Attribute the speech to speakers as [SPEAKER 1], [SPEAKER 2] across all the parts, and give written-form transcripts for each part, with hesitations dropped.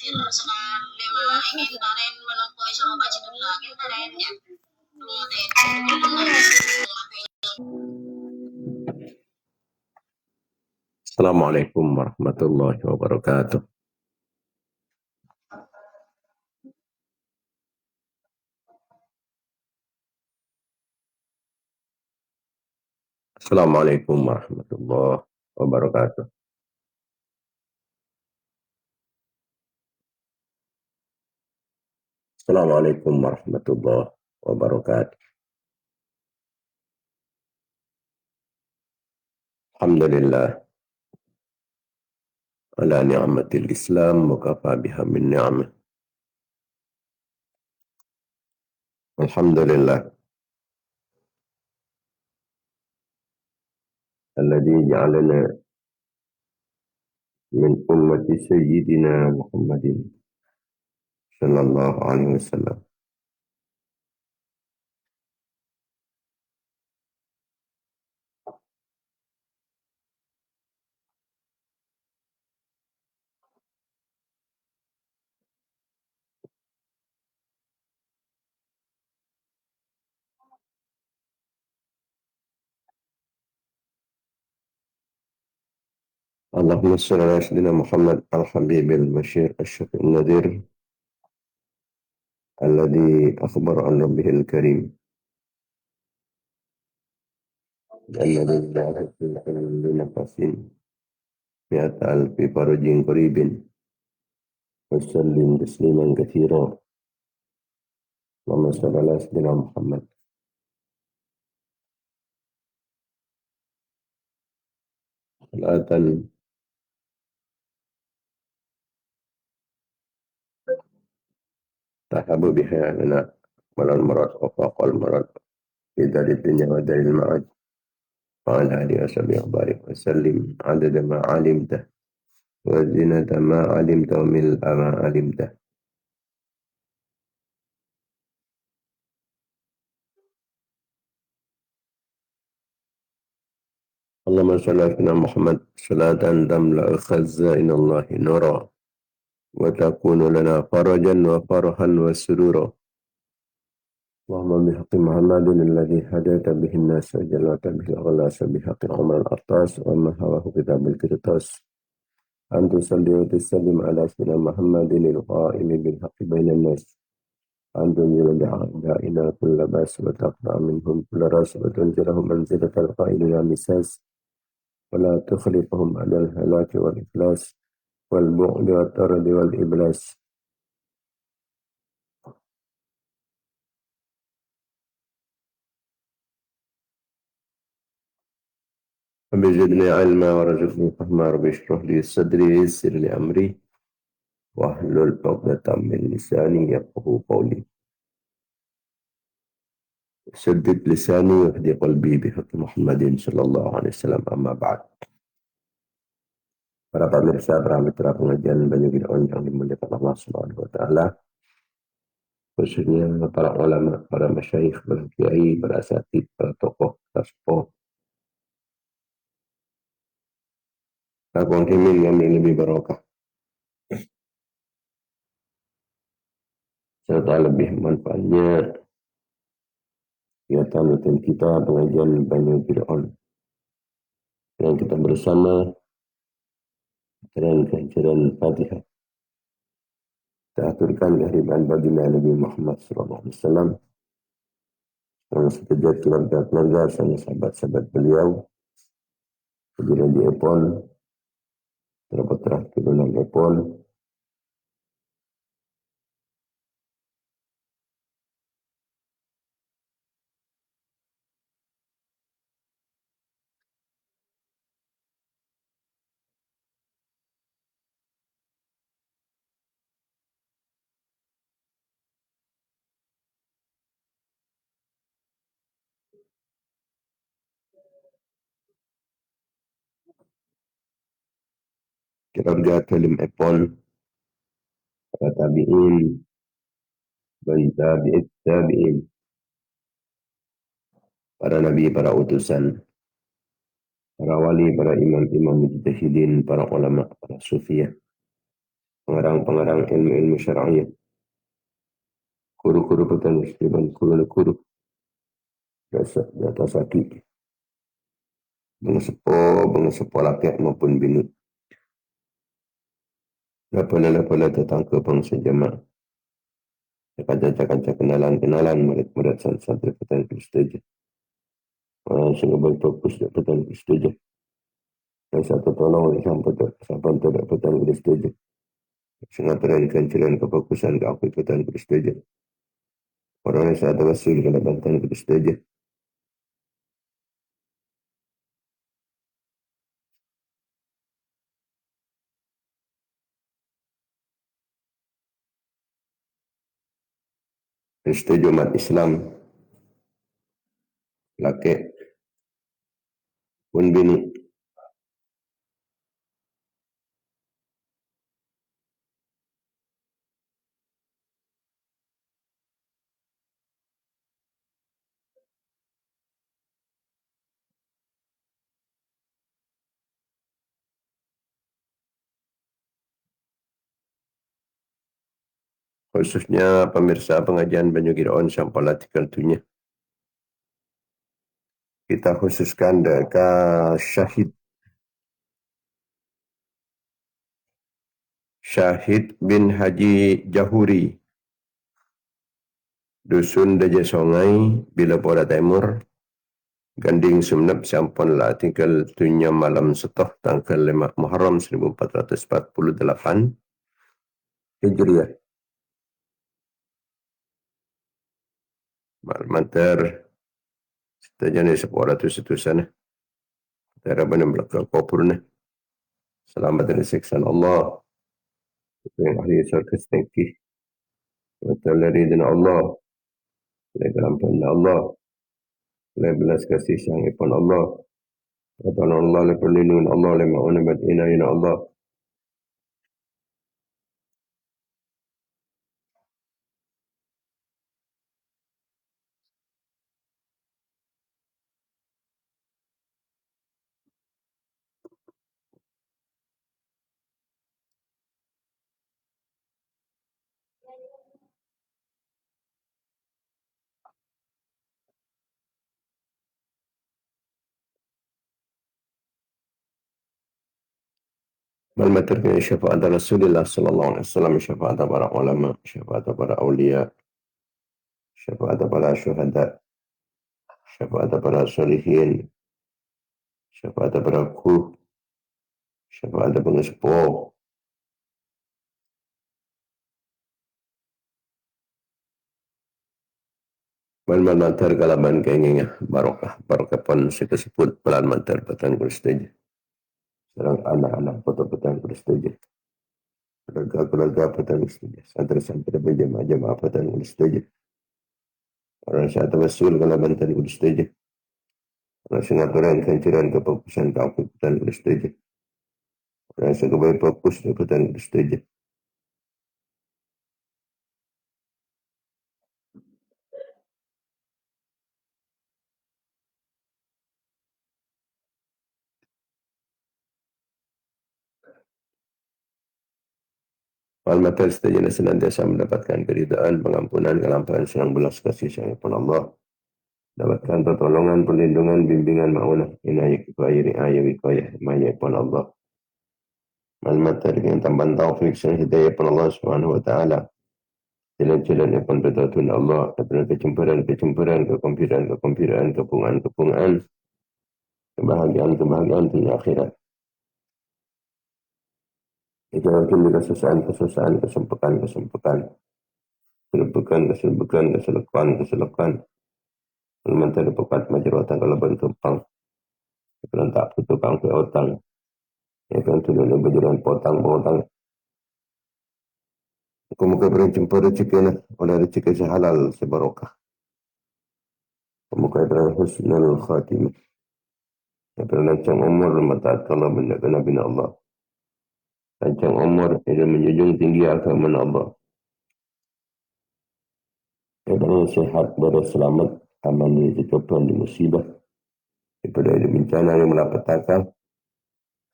[SPEAKER 1] Assalamualaikum warahmatullahi wabarakatuh. Assalamualaikum warahmatullahi wabarakatuh. Assalamualaikum warahmatullahi wabarakatuh. Alhamdulillah ala ni'matil Islam wa kafa biha min ni'mah. Alhamdulillah alladzi ja'alana min ummati sayyidina Muhammadin sallallahu alaihi wasallam. Allahumma shalli ala sayyidina Muhammad al-habibil bashir asy-syafi'in nadhir alladzi akhbara an rabbihil karim alladzi ja'ala fil kulli nafasin mi'ata alfi farajin qaribin wa sallim tasliman katsira. Allahumma shalli ala sayyidina Muhammad. Salatan tahabu biha lana malal marad wa faqal marad fi dari dunya wa dari ma'ad wa ala alihi wa sahbihi wa barik wa sallim adada ma alimta wa zinata ma alimta wa mil'a ma alimta. Allahumma shalli ala sayyidina Muhammad salatan tamla'u khazainallahi nura wa takunu lana farajan wa farhan wa surura. Allahumma bihaqqi Muhammadin alladhi hadata bihi an-nas wa jalata bihi al-ghalas bihaqqi Umar al-Artas wa ma hawahu kitabul kirtas. Antu salli wa tusallim ala sayyidina Muhammadin al-qa'imi bil haqqi bainan nas. Antu yulabiha'da'ina kulla bas wa taqta'a minhum kulla ras wa tunjirahum manzilatal qa'ili ya misas wa la tukhlifahum ala al-halaki wal iflas wal bu'di wa tardi wal iblas. Rabbi zidni ilma wa rzuqni fahma rabbi shrah li sadri yassir li amri wahlul 'uqdatam min lisani yafqahu qawli. Saddid lisani wahdi qalbi bihaqqi Muhammadin sallallahu alaihi wasallam, amma ba'd. Para pemirsa, para mitra pengajian Banyu Bid'ah yang dimuliakan Allah Subhanahu wa taala, khususnya para ulama, para masyayikh, para kiai, para asatidz, para tokoh, para sepuh, para muslimin yang lebih barokah serta lebih manfaatnya kegiatan rutin kita pengajian Banyu Bid'ah yang kita bersama dengan kajian Fatihah. Kita aturkan kehadiran baginda Nabi Muhammad SAW, yang sekejap keluarga-keluarga dan sahabat-sahabat beliau, kejadian di Epon, terputra keturunan Epon, keluarga Kalim Epon, para tabi'in, dan tabi'in, para nabi, para utusan, para wali, para imam-imam mujtahidin, para ulama, para sufiyah, pengarang-pengarang ilmu-ilmu syar'iyah, guru-guru petang muslimin, guru-guru data saki, bangsa laki maupun bini. Lapala-lapala datang ke bangsa jemaah. Cakap-cakap kenalan-kenalan murid-murid santri petang Kristiaja. Orang yang berfokus di petang Kristiaja. Dan satu tolong sampai tidak petang Kristiaja. Sengaturan kancuran kefokusan ke aku petang Kristiaja. Orang yang satu wasil kena petang Kristiaja. Kristiaja umat Islam. Laki pun bini. Khususnya pemirsa pengajian Banyu Giraun Sampalatikal Tunya. Kita khususkan dekat Syahid bin Haji Jahuri. Dusun Deje Songai, Bila Pora Timur. Ganding Sumnep sampun lah tinggal Tunya malam setoh tanggal 5 Muharram 1448 Hijriah. Malam setajane sepora tu sana. Harapan belakang kubur. Selamat dari siksaan Allah. Yang ahli syurga setengkih. Betul dari dina Allah. Oleh kelampuan Allah. Oleh belas kasih sayang ipun Allah. Betul Allah oleh perlindungan Allah. Oleh ma'unabat inayina Allah. Bermaterkan syafaat Rasulullah sallallahu alaihi wasallam, syafaat para ulama, syafaat para awliya, syafaat para syuhada, syafaat para salihin, syafaat para guru, syafaat para sepuh. Bermater kalaban kengingah barokah pun sekesiput pelan mater petang Kristiaja. Serang anak-anak petang Kristiaja. Keluarga petang Kristiaja. Santri-santri berjemaah-jemaah petang Kristiaja. Orang saat wasul kalaban petang Kristiaja. Orang sengaturan kancuran kefokusan ke petang Kristiaja. Orang sebagai fokus ke petang Kristiaja. Al-Matal setajana senantiasa mendapatkan keridaan, pengampunan, kelamparan, senang belas kasih sayang pun Allah. Dapatkan pertolongan, perlindungan, bimbingan, ma'unah, inayah, kifayah, riayah, wikayah, maya pun Allah. Al-Matal dengan tambahan taufik, sang hidayah pun Allah subhanahu wa ta'ala. Jalan-jalan yang pun berdatun Allah, daripada kecemburan, kekompiran, kepungan, kebahagiaan dunia akhirat. Itu mungkin juga kesusahan, kesempekan, keselekuan. Menteri pekat majerotan kalau bertumpang. Kalau tak tukang ke otang. Ya kan tu dulu berjalan potang. Muka berjumpa rezeki lah. Oleh rezeki sehalal sebarokah. Muka ibrahim husnul khatimah. Ya lancang umur mata Allah benda Nabi Allah. Lancang umur ia menjunjung tinggi agama Allah. Ibrahim sehat berselamat aman dari kecoban di musibah. Daripada ada bencana yang melapetaka.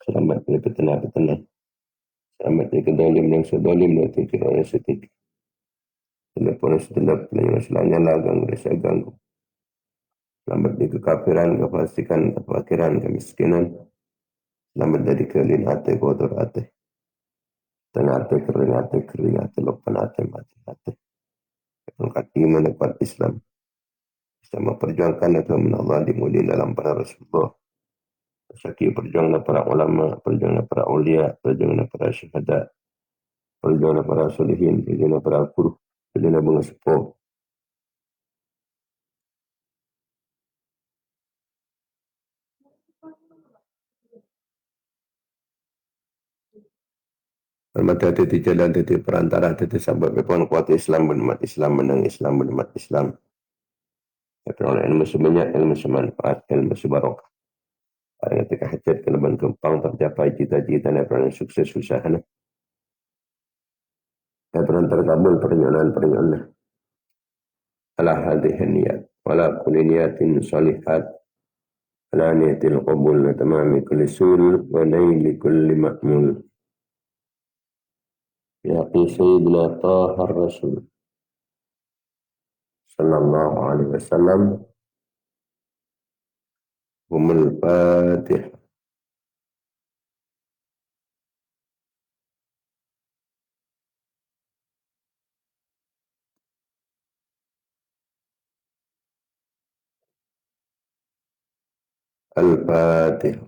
[SPEAKER 1] Selamat dari peternah. Selamat dari kedalim yang sedalim dan tidak yang setik. Telepon setelap yang selanya lagang rasa ganggu. Selamat dari kekafiran, kefasikan, kefakiran, kemiskinan. Selamat dari kelin hati, kotor hati. Tengah hati, kering hati, lupa hati, mati hati. Angkat iman dapat Islam. Bisa memperjuangkan agama Allah dimulai dalam para Rasulullah. Saki perjuangan para ulama, perjuangan para ulia, perjuangan para syuhada, perjuangan para solihin, perjuangan para guru, perjuangan bunga sepuh. Mata titik jalan titik perantara titik sahabat berpuan kuat Islam benumat Islam menang Islam benumat Islam. Tapi oleh ilmu sebanyak, ilmu semanfaat, ilmu sebarokah. Pada ketika hajat kelebihan kempang tercapai cita-cita dan peranan sukses usaha. Dan peranan terkabul pernyataan ala hadhihi niyat. Wala kulli niyatin salihat. Ala niyatil qabul wa tamami kulli sul wa naili kulli ma'mul. Yaqi Sayyidina Taha Rasul sallallahu alaihi wasallam. Humul Fatih. Al-Fatih.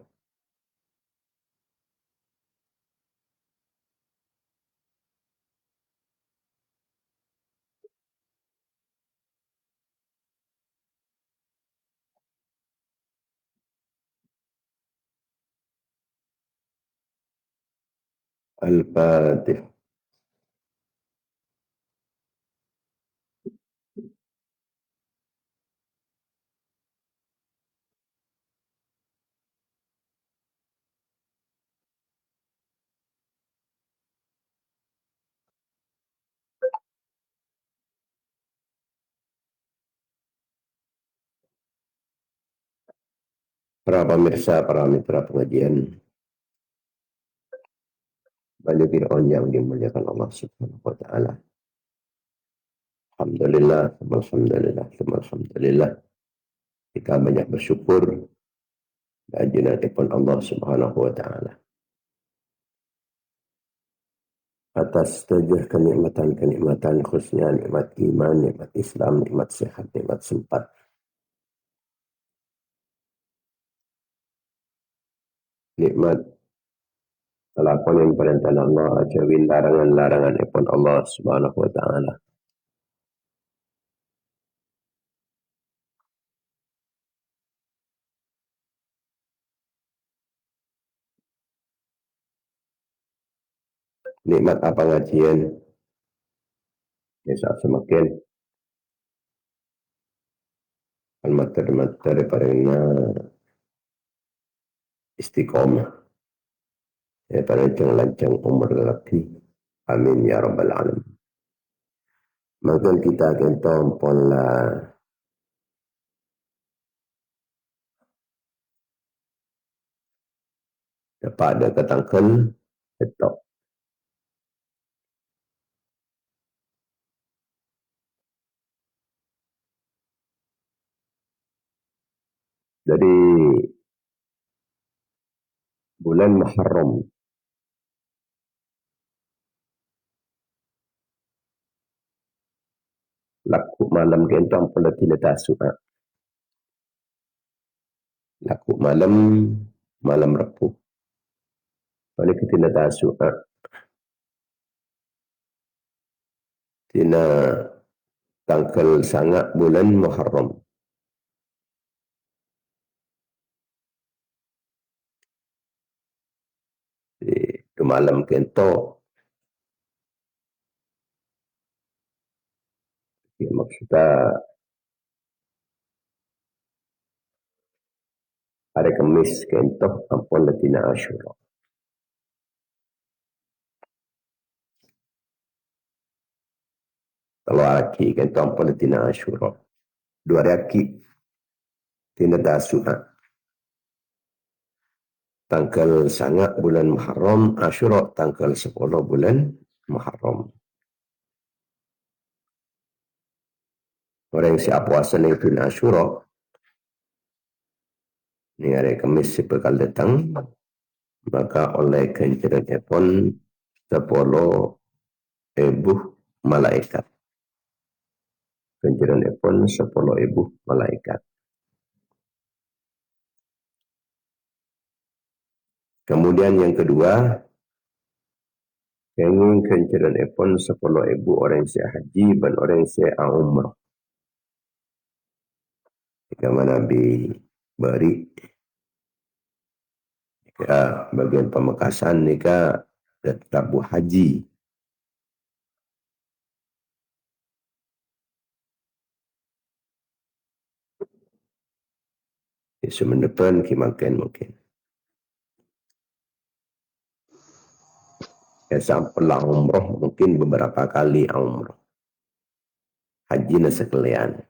[SPEAKER 1] Al-Fatih. Para pemirsa, para mitra pengajian, banyak Fir'aun yang dimuliakan Allah Subhanahu wa Ta'ala. Alhamdulillah, alhamdulillah, alhamdulillah. Kita banyak bersyukur dan jenazah Allah Subhanahu wa Ta'ala atas tujuh kenikmatan khususnya nikmat iman, nikmat Islam, nikmat sehat, nikmat sempat, nikmat telapon yang perintah Allah, ajawin larangan-larangan ipun Allah Subhanahu wa Ta'ala. Nikmat apa ngajian? Ya semakin al-mater daripada istiqomah. Ya lancang umur lelaki. Amin ya rabbal alamin. Maka kita akan tompon lah dapat ada ketangkan betok. Dari bulan Muharram laku malam kentang pula tidak tasuk. Laku malam Rabu. Oleh kita tidak tasuk. Tina tanggal sangat bulan Muharram. Itu malam kento. Ya, maksudnya hari Kamis kento ampun latina Asyura. Kalau aki kento ampun latina Asyura. Dua hari aki tina tasuk. tanggal sangat bulan Muharram, Asyura tanggal 10 bulan Muharram. Orang yang siap puasa ni bulan Asyura, ni hari Khamis sepekal datang, maka oleh kenceran pun 10,000 malaikat. Kenceran pun 10,000 malaikat. Kemudian yang kedua, ingin kenceran pun 10,000 orang yang haji dan orang yang umrah. Jika Nabi beri bagian pemekasan nikah tabu haji. Sebelum depan makan mungkin. Sampai umrah mungkin beberapa kali umrah. Haji na sekalian.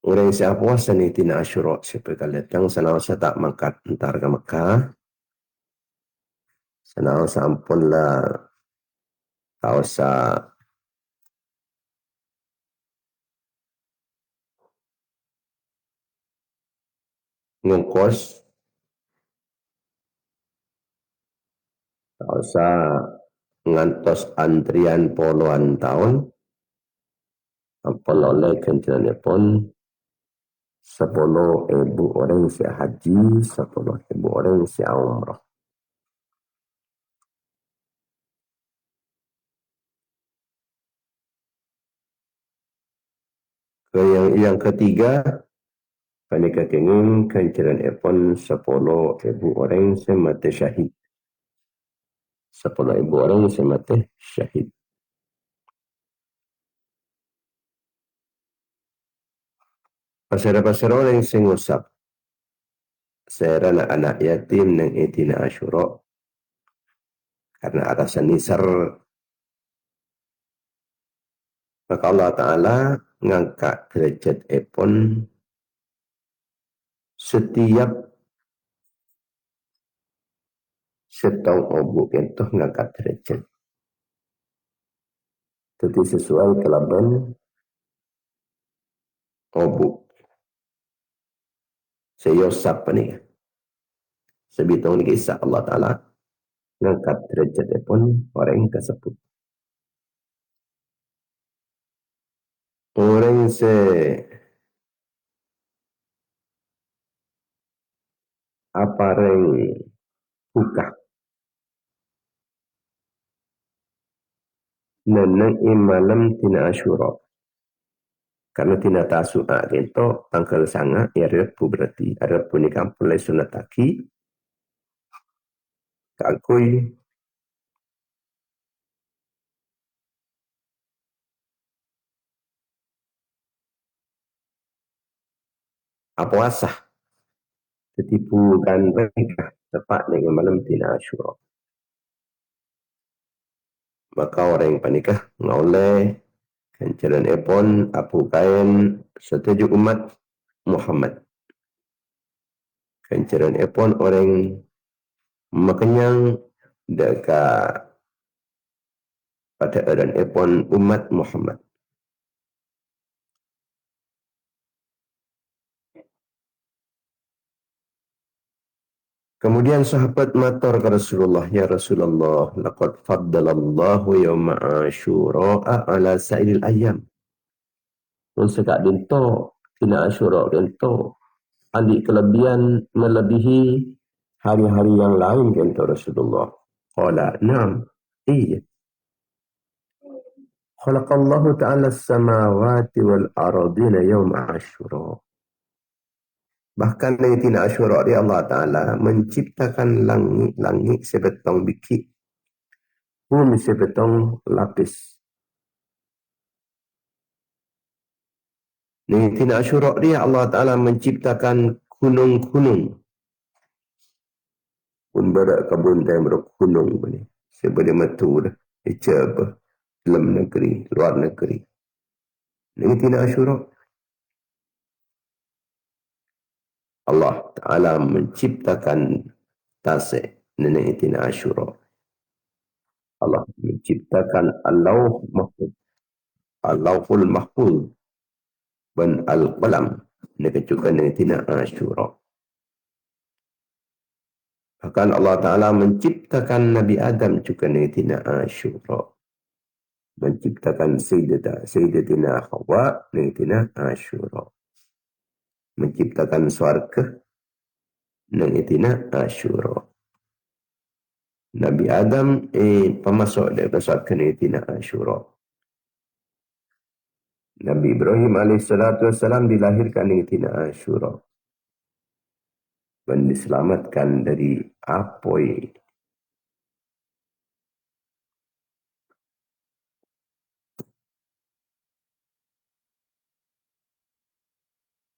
[SPEAKER 1] Orang yang siap puasa ni tina Asyura sepekal datang senang saya tak mangkat entar ke Mekah. Senang sampun lah kausa ngungkos, kausa ngantos antrian puluhan tahun. Ampun oleh kencenanya pun 10,000 orang yang haji, 10,000 orang yang umrah. Yang ketiga, panika kenging kenceran pun 10,000 orang yang mati syahid. 10,000 orang yang mati syahid. Pasal-pasal orang yang ngusap saya anak-anak yatim yang itina Asyura karena alasan nisar, maka Allah Ta'ala ngangkat derajat pun setiap setahun obuk itu ngangkat derajat. Jadi sesuai kelaban obuk. Seyosap ni. Sebitong ni kisah Allah Ta'ala ngangkat derajat pun orang tersebut. Orang apa yang buka neneng malam tina Asyura. Karena tina tasu'a itu tanggal sanga ya repu berarti repu ni kampulai sunat taki kakui apa asah tetipu dan mereka tepat dengan malam tina Asyura. Maka orang yang panikah ngoleh kencaran epon apu kain setuju umat Muhammad. Kencaran epon orang makanyang dekat pada eran epon umat Muhammad. Kemudian sahabat matur ke Rasulullah, ya Rasulullah, laqad faddalallahu yawma Asyura ala sa'ilil ayyam. Pun sekak dinto, tina Asyura dinto, adik kelebihan melebihi hari-hari yang lain kata Rasulullah. Qala, na'am, iya. Khalaqallahu ta'ala as-samawati wal ardina yawma Asyura. Bahkan dari tina Asyura dia Allah Ta'ala menciptakan langit sebetong bikik, bumi sebetong lapis. Dari tina Asyura dia Allah Ta'ala menciptakan gunung-gunung. Pun berak kebun dan berak gunung ni. Sebagai matu dah. Icap dalam negeri, luar negeri. Dari tina Asyura. Allah Ta'ala menciptakan tasik nenek itina Ashura. Allah menciptakan Al-Lawh Mahfuz, Al-Lawhul Mahfuz dan Al-Qalam nenek itina Ashura. Bahkan Allah Ta'ala menciptakan Nabi Adam juga nenek itina Ashura. Menciptakan Sayyidatina Hawa nenek itina Ashura. Menciptakan swarga nenek itina Ashura. Nabi Adam pemasuk daripada swarga nenek itina Ashura. Nabi Ibrahim alaihissalam dilahirkan di Tina Ashura dan diselamatkan dari apoi.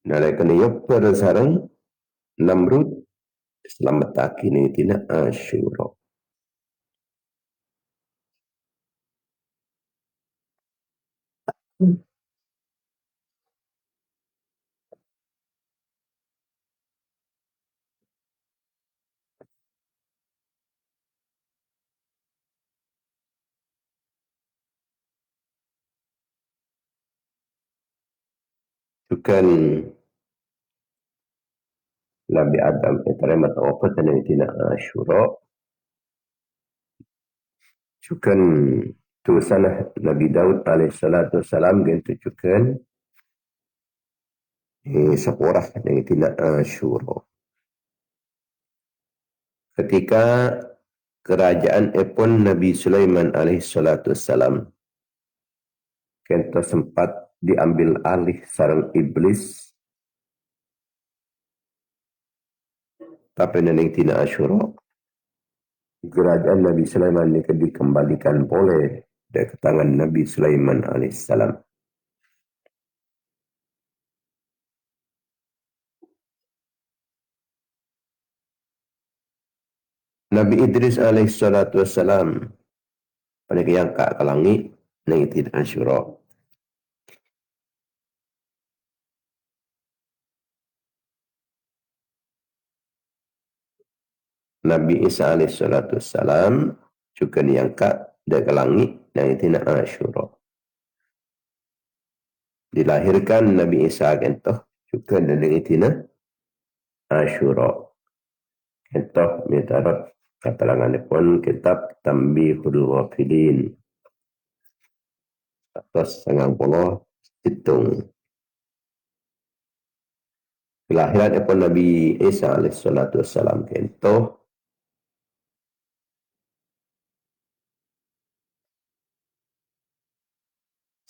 [SPEAKER 1] Nalaikan yok pada sarang Namrud selamat taki ni Tina Ashura. Bukan Nabi Adam terima tawafat ni Tina Ashura. Bukan tulisanlah Nabi Daud alaihissalam gentujukan seorang ni Tina Ashura. Ketika kerajaan Epon Nabi Sulaiman alaihissalam kenta sempat diambil alih sarang iblis tapi nening Tina Ashura kerajaan Nabi Sulaiman ini dikembalikan boleh dari tangan Nabi Sulaiman alaihissalam. Nabi Idris alaihissalam pada yang kak ke langit nening Tina Ashura. Nabi Isa alaihissalam juga diangkat dari ke langit nening Tina Ashura. Dilahirkan Nabi Isa gentoh juga nening Tina Ashura. Gentoh mitarot keterangan pun kitab Tambihul Ghafilin atas 90 hitung. Kelahiran pun Nabi Isa alaihissalam gentoh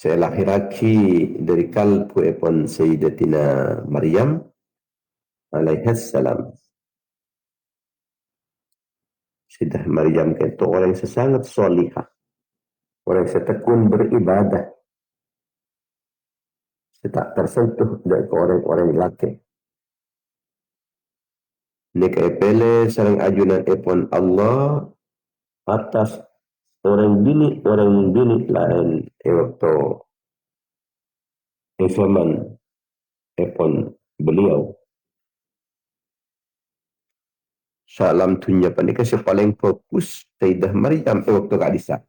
[SPEAKER 1] saya lahir lagi dari kalbu epon Sayyidatina Maryam alaihissalam. Sayyidah Maryam itu orang yang sangat solihah. Orang yang setekun beribadah. Saya tak tersentuh dari orang-orang lelaki. Ini kepele sarang ajunan epon Allah atas orang bini lain waktu zaman epon beliau. Salam tunya panika si paling fokus Sayyidah Maryam waktu kadisa.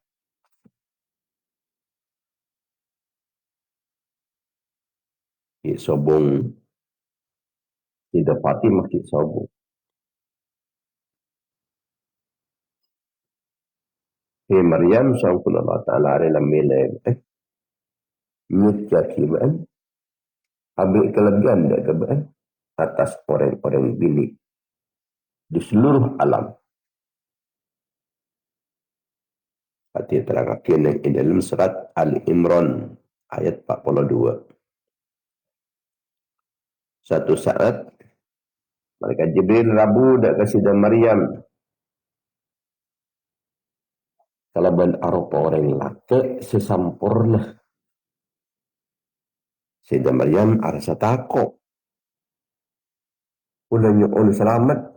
[SPEAKER 1] Sobong Sayyidah Fatimah ki sobong. Maryam sangkul Allah Ta'ala rela milih nyut kibaan ambil kelebihan dan kebaan atas orang-orang bini di seluruh alam. Hati terangkan yang dalam surat Ali Imran ayat 42. Satu saat malaikat Jibril rabu dak kasih dan Maryam kalau ben arupa orang laki sesampurna. Sayyidah Maryam arasa takut. Ulanya on selamat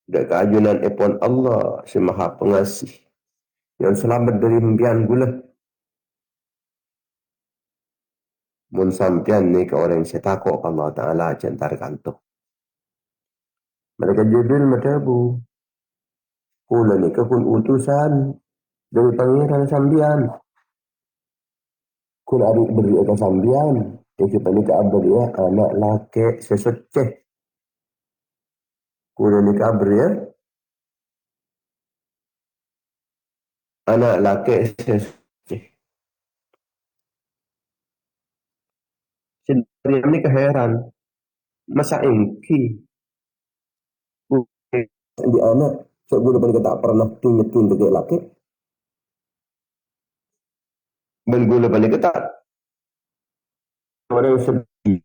[SPEAKER 1] dak keajunan epon Allah si Maha Pengasih yang selamat dari impian gula. Mun sampian ni ke orang yang takut Allah Ta'ala jantar kanto. Malaikat Jibril matabu. Kula ni kun utusan dari pangeran sambian. Kula adik beri ke sambian. Iki panika abdi ya anak laki seseceh. Kula ni kabri ya anak laki seseceh. Sedari ini keheran. Masa ingki. Di anak. Sebelum panika tak pernah tingetin bagi laki. Ben gula panika tak. Orang sedih.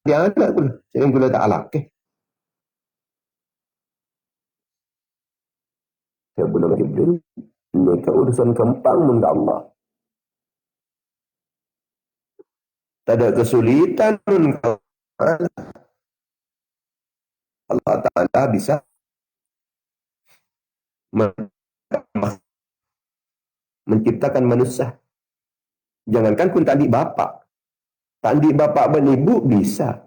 [SPEAKER 1] Dia anak gula. Sering gula tak laki. Sebelum Jibril. Mereka urusan gampang menurut Allah. Tak ada kesulitan. Allah Ta'ala bisa menciptakan manusia. Jangankan pun tadi bapak. Tadi bapak dan ibu bisa.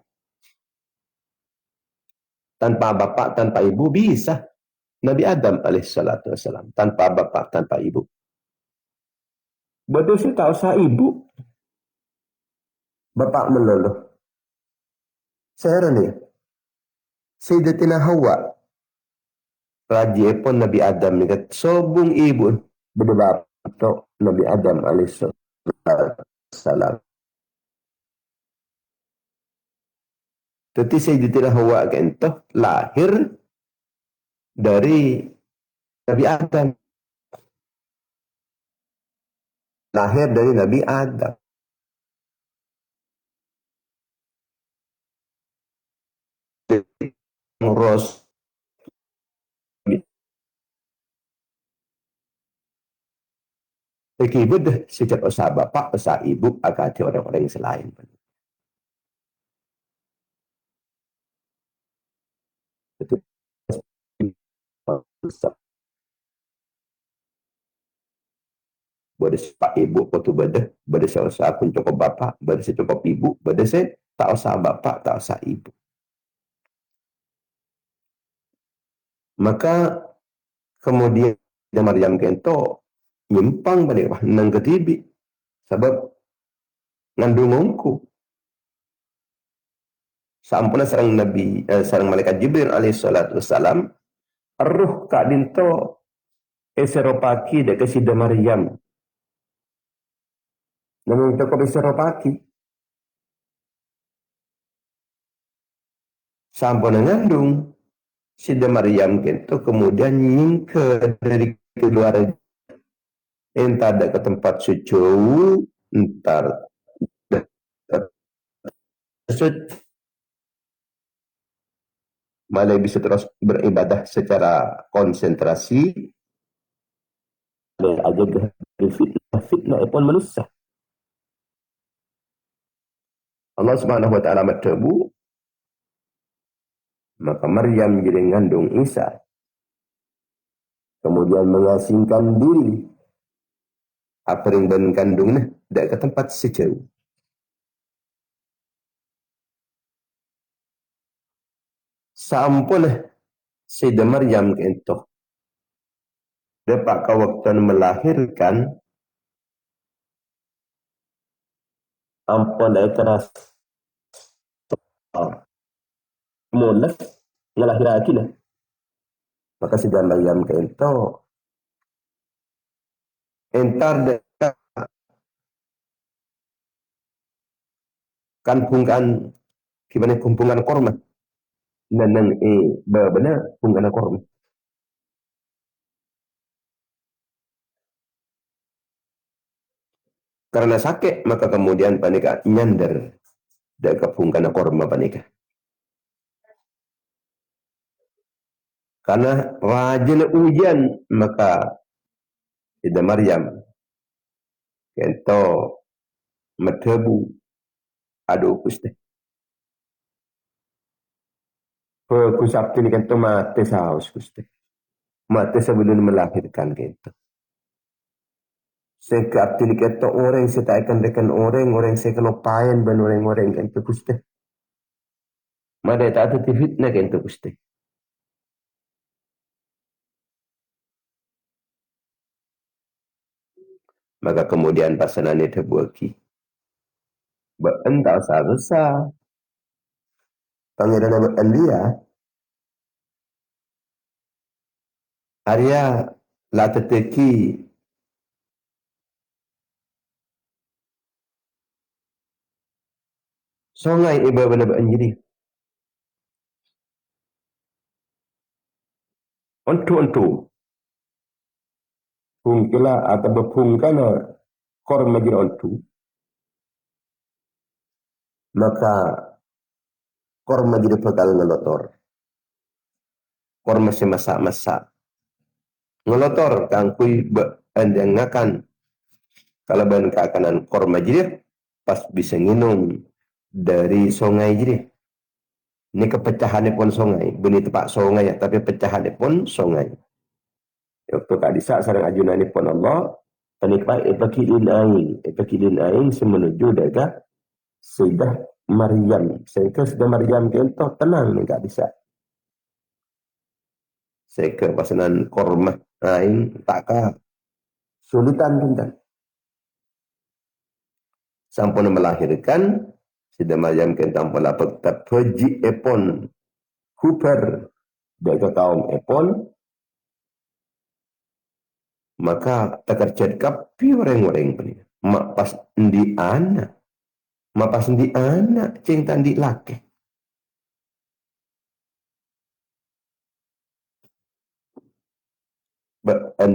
[SPEAKER 1] Tanpa bapak, tanpa ibu bisa. Nabi Adam alaihissalatu wassalam. Tanpa bapak, tanpa ibu. Betul sih tak usah ibu. Bapak meluluh. Saya nih. Sayyidatina Hawa. Raji pun Nabi Adam ni kata, sobung ibu. Berdebat Nabi Adam alaihissalam. Tetapi Sayyidatina Hawa itu lahir dari Nabi Adam. Lahir dari Nabi Adam. Ros Ikibud sejak usaha bapak, usaha ibu akan ada orang-orang yang selain. Itu bade pak ibu tu bade saya usaha pun cukup bapak, bade saya cukup ibu, bade saya tak usah bapak, tak usah ibu. Maka kemudian Maryam kento nyimpang balik nang ketibi sebab ngandungku sampuna sarang Nabi sarang malaikat Jibril alaihi salatu wassalam roh kak dinto eseropaki de kesida Maryam namun cukup eseropaki sampuna ngandung sida Maryam kento kemudian nyingke dari keluarga entar ada ke tempat suci entar malah bisa terus beribadah secara konsentrasi aja dari fitnah pun manusia. Allah Subhanahu wa taala bertebu maka Maryam jadi ngandung Isa kemudian mengasingkan diri apa yang ben kandungnya dak ke tempat sejauh sampun Sayyidah Maryam kento dapat waktu melahirkan ampun dak keras mulai ngelahiraki lah maka Sayyidah Maryam kento entar dekat kan pungkan gimana kumpungan korma nanang benar pungkan korma karena sakit maka kemudian panika nyander dari pungkan korma panika karena rajin ujian maka Sayyidah Maryam kento metebu aduh kuste kusap ini kento mati saus kuste mati sebelum melahirkan kento sekap ini kento orang saya akan dekan orang saya kena payan ben orang-orang kento kuste Mada tak ada fitnah kan tu pasti. Maka kemudian pasangan itu buaki. Entah usah besar. Pangeran Andia. Arya la teteki. Songai iba benar anjiri. Ontu. Pungkila atau berpungkana kor majir ontu. Maka kor majir bakal ngelotor. Kor masih masak-masak. Ngelotor kang kui ngakan. Kalau ban kakanan kor majir pas bisa nginum dari songai jadi. Ini kepecahannya pun songai. Benih tepak songai ya, tapi pecahannya pun songai. Waktu kak disa sarang ajunan pun Allah. Penikmat ipakilin aing semenuju daga Sayyidah Maryam. Sehingga Sayyidah Maryam itu tenang nih kak disa. Sehingga pasanan kormah aing tak sulitan tentang. Sampun melahirkan Sayyidah Maryam kentang pola pektat haji epon hubar daga kaum epon. Maka terkerjat kapi orang-orang ini. Mak pas di anak. Mak pas di anak. Cinta di laki.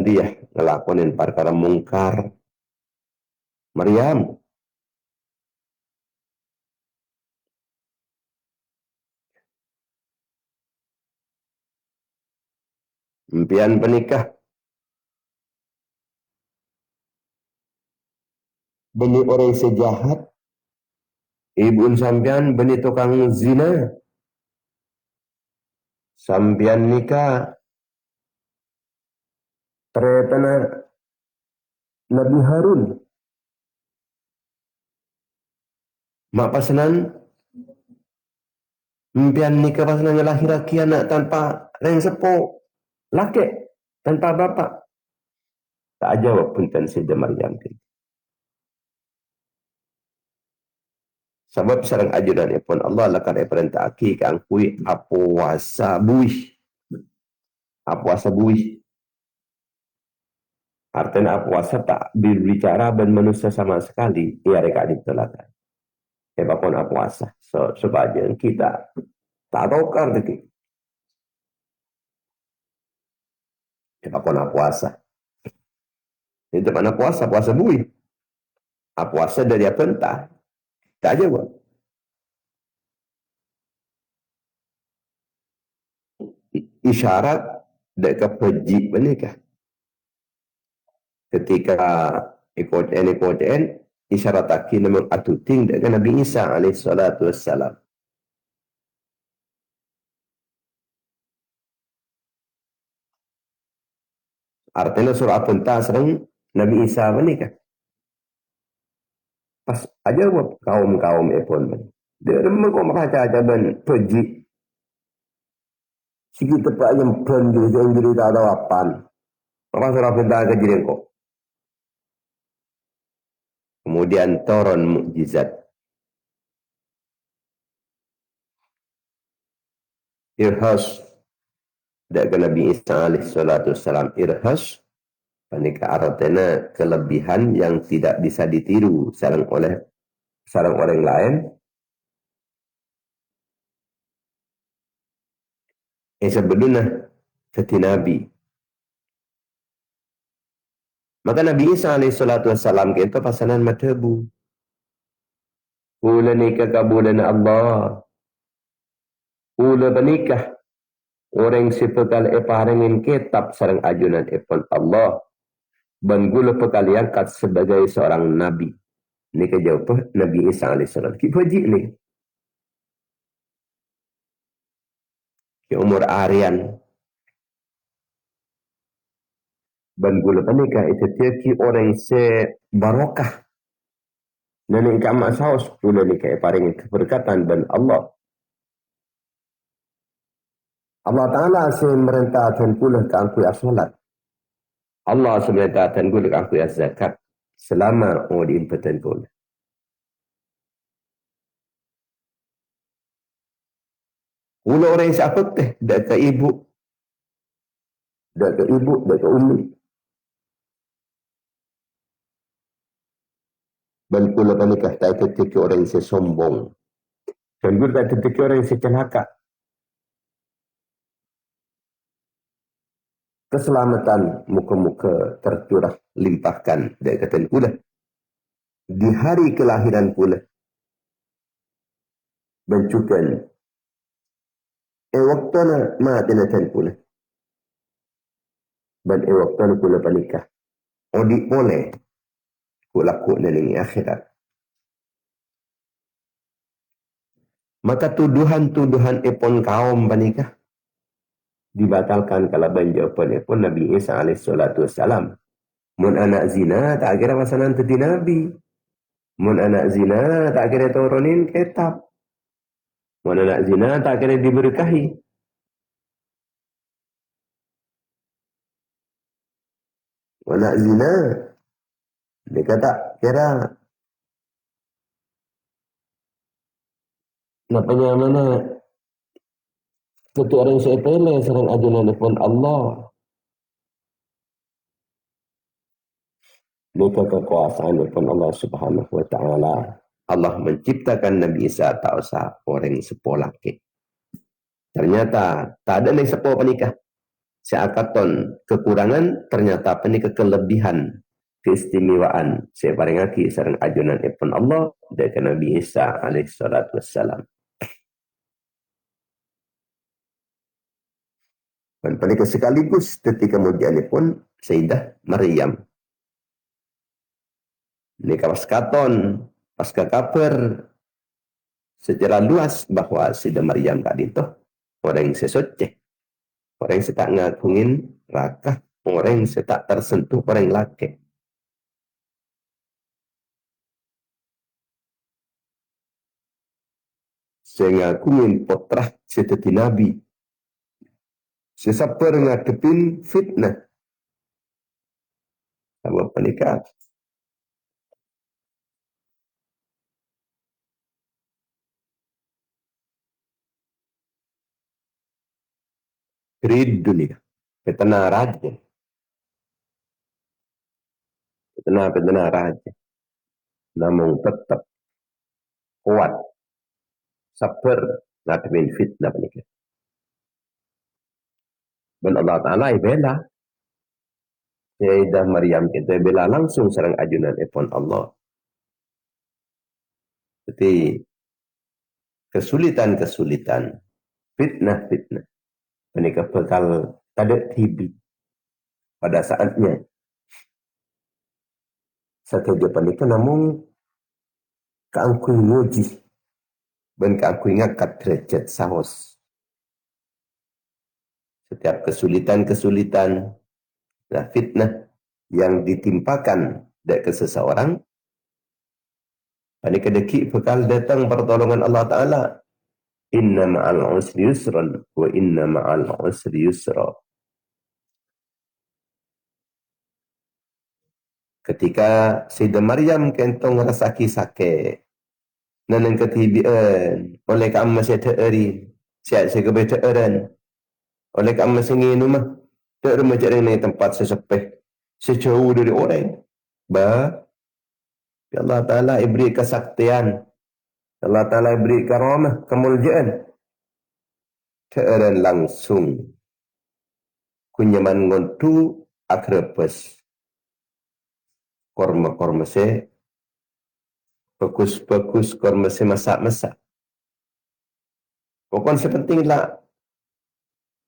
[SPEAKER 1] Dia ngelakonin perkara mungkar. Maryam. Impian penikah. Beni orang sejahat. Ibu sampian beni tukang zina. Sampian nikah. Ternyata Nabi Harun. Mak pasanan. Impian nikah pasanan lahir laki anak tanpa reng sepo. Laki. Tanpa bapak. Tak jawab punten Sayyidah Maryam. Sebab sarang ajudan pun Allah lakan perintah aki kang kui apuasa buih. Apuasa buih. Artinya apuasa tak berbicara dan manusia sama sekali. Ia reka ditelakan. Sebab pun apuasa. Sebagian kita tak tahu karena sebab pun apuasa. Itu mana puasa? Puasa buih. Apuasa dari apa entah. Tak aja buat. Isyarat dekat peji menikah. Ketika ikut-ikut isyarat aki memang atuting dengan Nabi Isa alaihi salatu wassalam. Artinya surah Al-Fatihah sering Nabi Isa menikah. Pas aja buat kaum-kaum epon. Dia memang kau baca aja ben peji. Sikit tepat yang penju yang jadi tak ada apan. Maka surah Al-Fatihah kejadian kok. Kemudian turun mukjizat. Irhas dari Nabi Isa alaihi salatu wassalam irhas panika artinya kelebihan yang tidak bisa ditiru oleh orang lain. Sebetulnya kata Nabi. Maka Nabi Isa alaihi salatu wassalam kita pasanan matabu. Ula nikah kabulan Allah. Ula bernikah. Orang sepekal eparengin kitab sarang ajunan epon Allah. Banggula pekalian kat sebagai seorang Nabi. Ini kejawab Nabi Isa alaihi salatu. Kipaji ni. Ki umur Aryan. Banggula penikah itu tiaki orang se barokah. Nenek kamak saus pula nikah paringin keberkatan dan Allah. Allah Ta'ala semerintahkan pula ke aku ya solat. Allah semerintahkan pula ke aku ya zakat. Selama orang diimpatan pula. Pula orang yang siapa teh? Dak ke ibu. Dak ke ibu, dak ke umi. Dan pula panikah tak ketika orang yang sombong. Dan pula tak ketika orang yang celaka. Keselamatan muka-muka tercurah limpahkan. Dak kata pula. Di hari kelahiran pula. Bencukan. Waktana ma'atinatan pula. Dan waktana pula panikah. Odik boleh. Kulaku dan ini akhirat. Maka tuduhan-tuduhan epon kaum panikah. Dibatalkan kalau banjapan epon Nabi Isa alaihissalam. Mun anak zina tak kira masa nanti di Nabi. Mun anak zina tak kira turunin kitab. Mun anak zina tak kira diberkahi. Anak zina dia kata kira napanya mana ketua orang sepele serang ajaran pun Allah. Maka kekuasaan pun Allah Subhanahu wa taala. Allah menciptakan Nabi Isa tak usah orang sepolake. Ternyata tak ada yang sepo penikah. Seakaton kekurangan ternyata penikah kelebihan keistimewaan saya paringaki sareng ajunan ipun Allah dari Nabi Isa alaihi salatu wassalam. Dan penikah sekaligus ketika kemudian pun Sayyidah Maryam. Ini kawas katon pasca kabar secara luas bahwa Sayyidah Maryam tadi itu orang yang sesuci. Orang yang tak ngagungin rakah, orang yang tak tersentuh orang laki. Saya ngagungin potrah seteti Nabi. Sesaper ngadepin fitnah. Sama penikah. Di dunia. Petana raja. Petana raja. Namun tetap kuat. Sabar ngadepin fitnah penikah. Dan Allah Ta'ala bela. Sayyidah Maryam kita bela langsung serang ajunan ipun Allah. Jadi kesulitan-kesulitan. Fitnah-fitnah. Menikah bekal pada tibi pada saatnya. Sateja panika namun keangkui wujih dan keangkui ngakat derajat sahos. Setiap kesulitan-kesulitan dan fitnah yang ditimpakan dari seseorang, panika deki bekal datang pertolongan Allah Ta'ala. Inna ma'al usri yusran wa inna ma'al usri yusra. Ketika Sayyidah Maryam kentong rasa sakit nanang ketibian oleh kamu masih teeri siap saya kebetulan oleh kamu masih nginu mah tak remaja ini tempat sesepeh sejauh dari orang ya Allah Ta'ala beri kesaktian Allah Ta'ala beri karamah kemuliaan teeran langsung kunyaman ngontu akrepes korma-korma se bagus-bagus korma se masak-masak pokoknya sepenting lah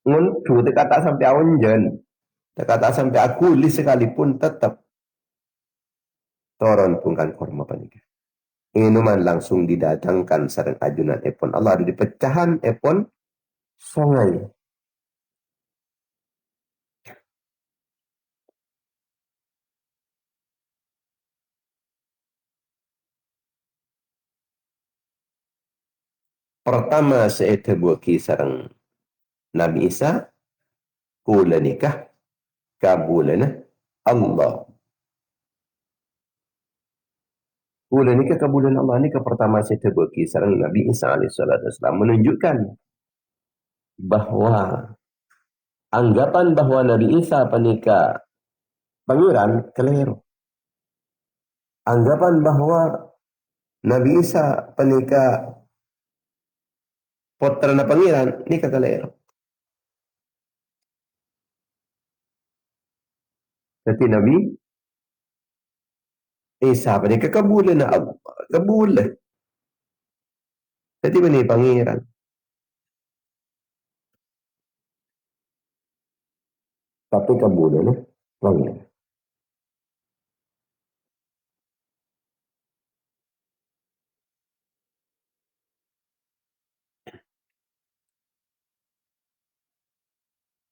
[SPEAKER 1] nguntu tak sampai awanjan tak sampai aku li sekalipun tetap toron pungkan korma panika minuman langsung didatangkan sareng ajunan epon Allah di pecahan epon sungai pertama seete buaki sareng Nabi Isa kula nikah kabulana Allah. Kula nikah kabulan Allah ni ke pertama saya terbagi sarang Nabi Isa alaihissalam menunjukkan bahawa anggapan bahawa Nabi Isa penikah pangeran keliru. Anggapan bahawa Nabi Isa penikah putra pangeran ni keliru. Tapi Nabi Isa penikah kabulan Allah. Kabulan. Jadi mana pangeran? Tapi kabulan pangeran.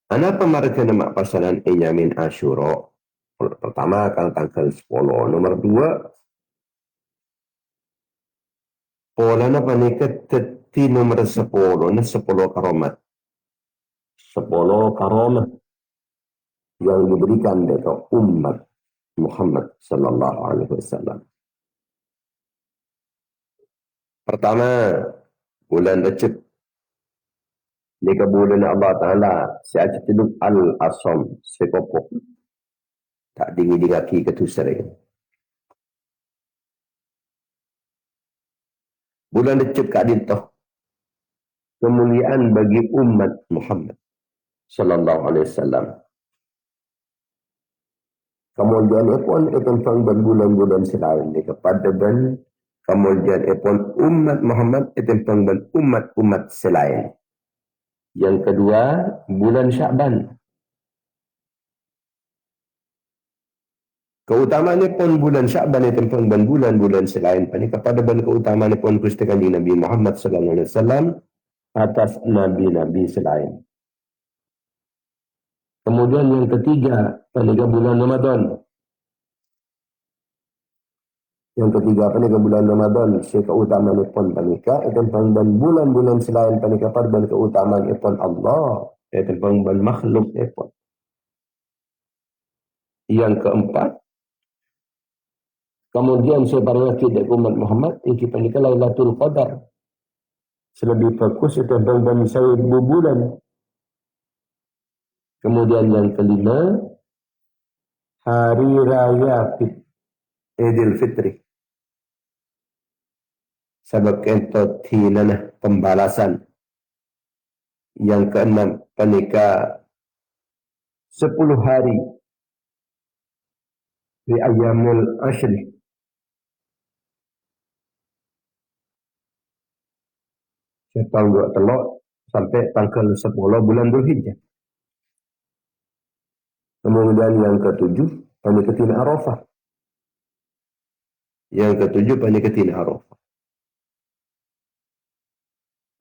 [SPEAKER 1] Kenapa mereka nama pasangan Inyamin Ashura? Pertama kan tanggal 10. Nomor 2, polanya panikah teti nomor 10. Ini 10 karomat. 10 karomat yang diberikan kepada umat Muhammad sallallahu alaihi wasallam. Pertama, bulan Rajab. Ini ke bulan Allah Ta'ala. Saya ceduk al-asam. Sekopok. Tak dingin di kaki ketusari. Bulan Rajab kadin toh. Kemuliaan bagi umat Muhammad sallallahu alaihi wasallam. Kemudian pun tentang berbulan-bulan selain ini kepada dan kemudian pun umat Muhammad tentang umat-umat selain. Yang kedua, bulan Sya'ban. Keutamaan pun bulan Sya'ban tentang bulan-bulan selain ini kepada dan keutamaan pun Gusti Kanjeng Nabi Muhammad sallallahu alaihi wasallam atas nabi-nabi selain. Kemudian yang ketiga, pada bulan Ramadan. Yang ketiga, pada bulan Ramadan, keutamaan pun panika, tentang bulan-bulan selain panika pada keutamaan pun Allah, tentang makhluk pun. Yang keempat, kemudian saya berwakil dari umat Muhammad, ini panika Lailatul Qadar. Selebih fokus tentang saya bulan. Kemudian yang kelima, Hari Raya Idul Fitri. Sebab itu tinanah pembalasan. Yang keenam, panika 10 hari di Ayyamul Ashri. Setahun 2 telok sampai tanggal 10 bulan Dzulhijjah. Kemudian yang ketujuh, panika tina Arafah. Yang ketujuh, panika tina Arafah.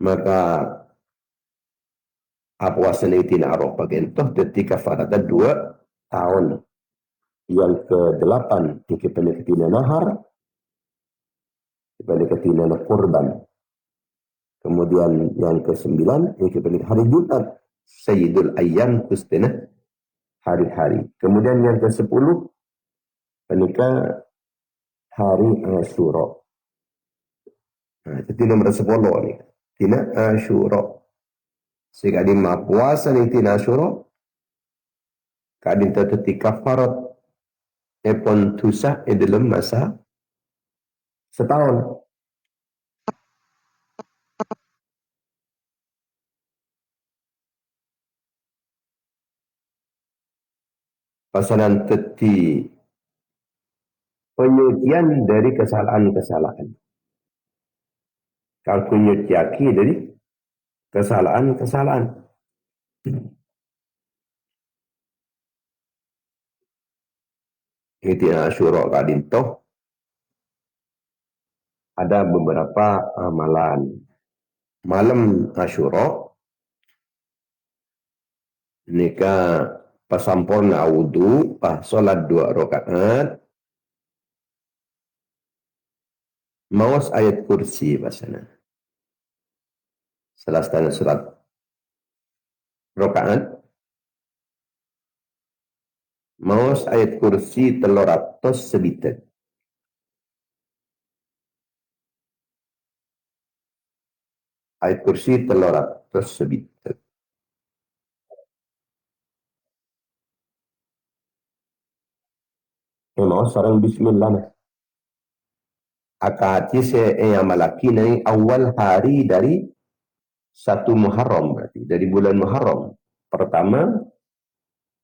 [SPEAKER 1] Maka puasa ni tina Arafah gentoh ketika farada 2 tahun. Yang ke-8, ini panika tina Nahar. Panika tina Kurban. Kemudian yang ke-9, ini panika hari Jumat. Sayyidul Ayyam kustina hari-hari. Kemudian yang ke-10, panika hari Asyura. Nah, itu nomor 10 ni. Tina Asyura. Sehingga di puasa ni tina Asyura, kadin terteti kafarat epon tusah dalam masa setahun. Pasaran teti penyucian dari kesalahan-kesalahan. Kalau penyuciaki dari kesalahan-kesalahan. Ini Asyura kadin toh ada beberapa amalan. Malam Asyura nikah pasampurna wudu, solat 2 rakaat, mawas ayat kursi bahasana. Salah satu surat rakaat maos ayat kursi 300 sebitet. Ayat kursi 300 sebitet. Maos sarang bismillah nah. Akati se yang malaki nai awal hari dari satu Muharram, berarti dari bulan Muharram.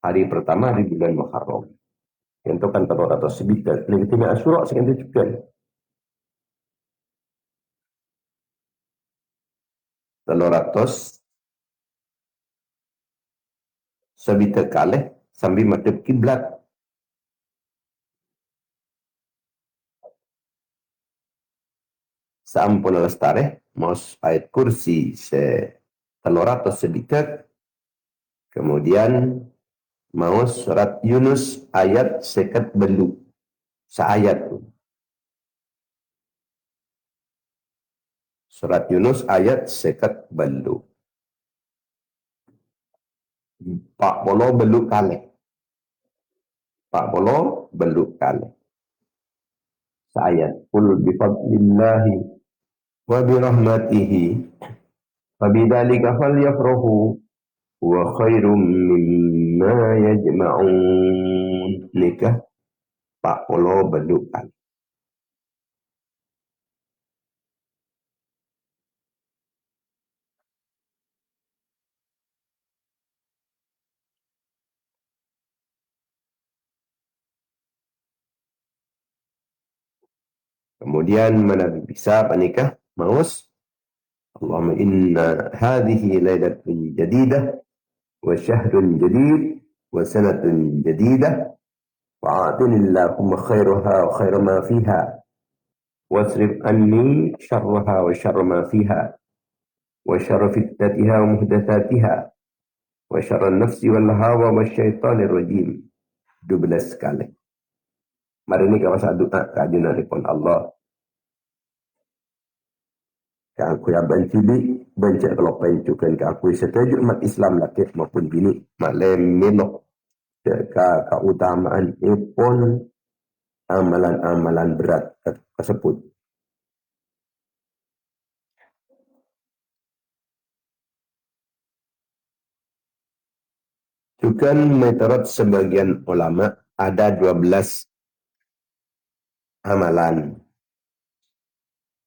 [SPEAKER 1] Hari pertama hari bulan Muharram. Yang itu kan 300 sebitet. Ini kita Asyura sekian juga. 300 sebitet kalih sambil madhep kiblat. Sampun lestare maos ayat kursi se 300 sebitet. Kemudian maos surat Yunus ayat seket belu. Seayat. Surat Yunus ayat seket belu. Pak Polo beluk kali. Pak Polo beluk kali. Seayat. Qul bifadlillahi wa birahmatihi fabidzalika falyafrahu wa khairum mimma yajma'un. Nikah Pak Polo beluk kali. Kemudian mana bisa panikah maus Allahumma inna hadhihi lailatun jadidah wa syahrun jadid wa sanatun jadidah fa'atini Allahumma khairaha wa khaira ma fiha wasrif anni syarraha wa syarra ma fiha wa syarra fitnatiha wa muhdatsatiha wa syarra nafsi wal hawa wa syaitanir rajim. 12 kali. Mari ini kawasan doa keajunanipun Allah. Aku yang bencili, bencik kalau pencukan ke aku setuju umat Islam laki maupun bini. Maklum melok keutamaan pun amalan-amalan berat tersebut. Juga menurut sebagian ulama ada 12 amalan.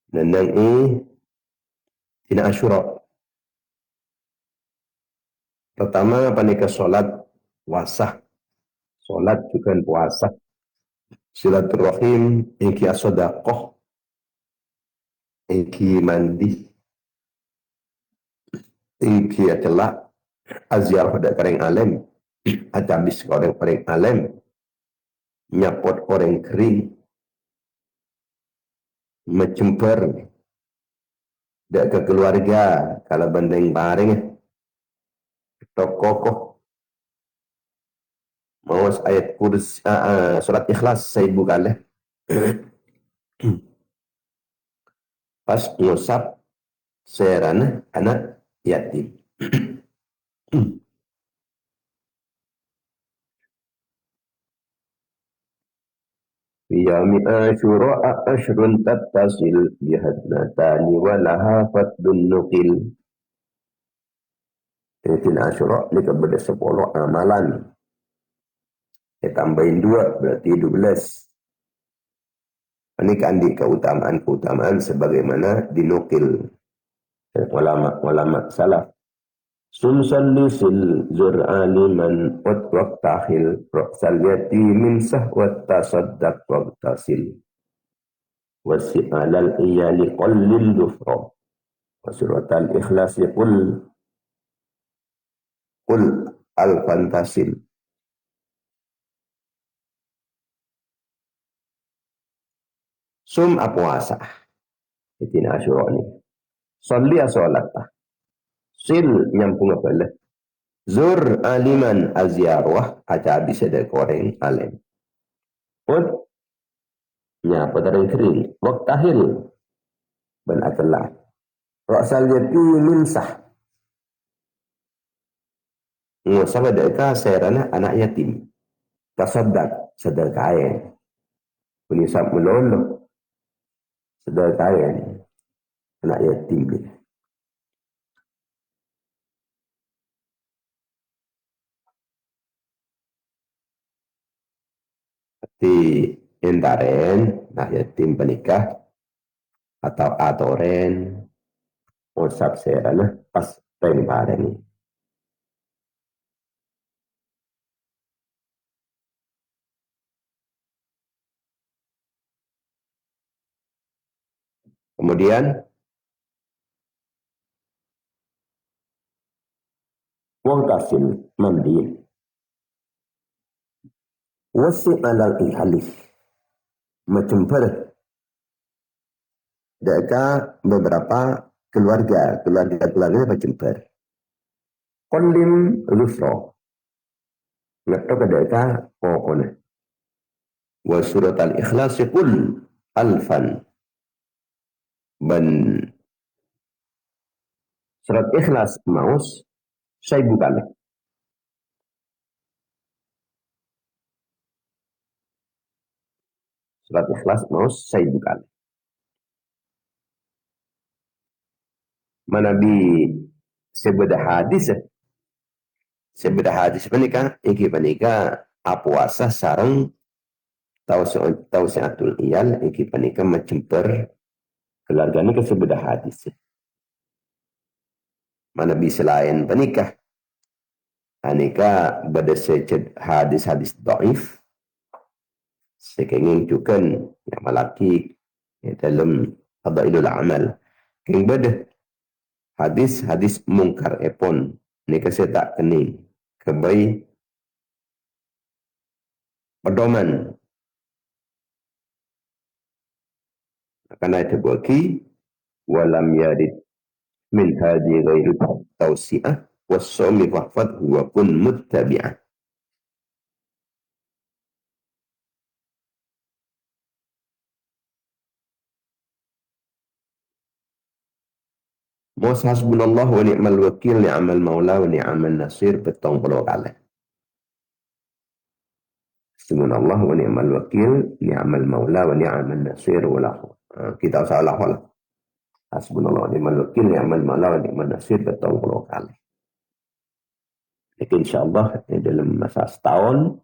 [SPEAKER 1] Dan ini tidak Asyura. Pertama panika sholat puasa. Sholat juga puasa. Silaturahim, iki asodaqoh, iki mandi, iki adalah aziarah pada orang alim, atabis orang alim, nyapot orang kering, mencemper, dak ke keluarga, kalau banding bareng, tokoh, mawas ayat kursi, surat ikhlas saya buka leh. Pas ngusap serana anak yatim. Fiyami asyura'a ashrun tattasil bihadnatani walaha fadlun nuqil. Ini asyura' ini kepada 10 amalan. Tambahin 2 berarti 12. Ini kandi keutamaan-keutamaan sebagaimana dinukil ulama salaf. Sumsalli sil zur'ali man utwak tahil roksal yatimin sahwat tasaddaq waqtasil wasi'alal iyali qallil dufra wasuratal ikhlasi qul al-fantasil. Sum puasa. Itina Asyura ni. Salli salat. Sil nyampung apa lah. Zur aliman aziarwah aja bisa dari koreng alim. Pun nyapa dari kering. Waktahil ben adalah. Raksal yati minsah. ngusap deka serana anak yatim. Tasaddaq sedekain. Penisap melolo sedekain anak yatim dia. Di entaren anak yatim penikah atau atoren ngusap serana pas peniparen. Kemudian wong tasil mandi wasi alal ihalif mencemper deka beberapa keluarga mencemper kondim lusro ngetok deka kokone wa surat al ikhlas kul alfan ban surat ikhlas maus saya bukan surat ikhlas maus saya bukan mana di sebedah hadis panika iki panika apuasa sareng tahu seatul iyal iki panika mencemper keluarganya ke sebedah hadis mana bisa lain panika anika bada seced hadis-hadis dhaif sekenging cukan yang malaki dalam fadailul amal keng bada hadis-hadis mungkar epon nika tak kening kebai pedoman karena itu bagi walam yarid min hadi ghairu tausi'ah was-sawmi fahfad wa kun muttabi'ah. Mos hasbunallah wa ni'mal wakil ni'mal maula wa ni'mal nasir petong puluh kali. Hasbunallah wa ni'mal wakil ni'mal maula wa ni'mal nasir wala kita salah wala. Hasbunallah wa ni'mal wakil ni'mal maula wa ni'mal nasir petong puluh kali. Jadi insyaallah dalam masa setahun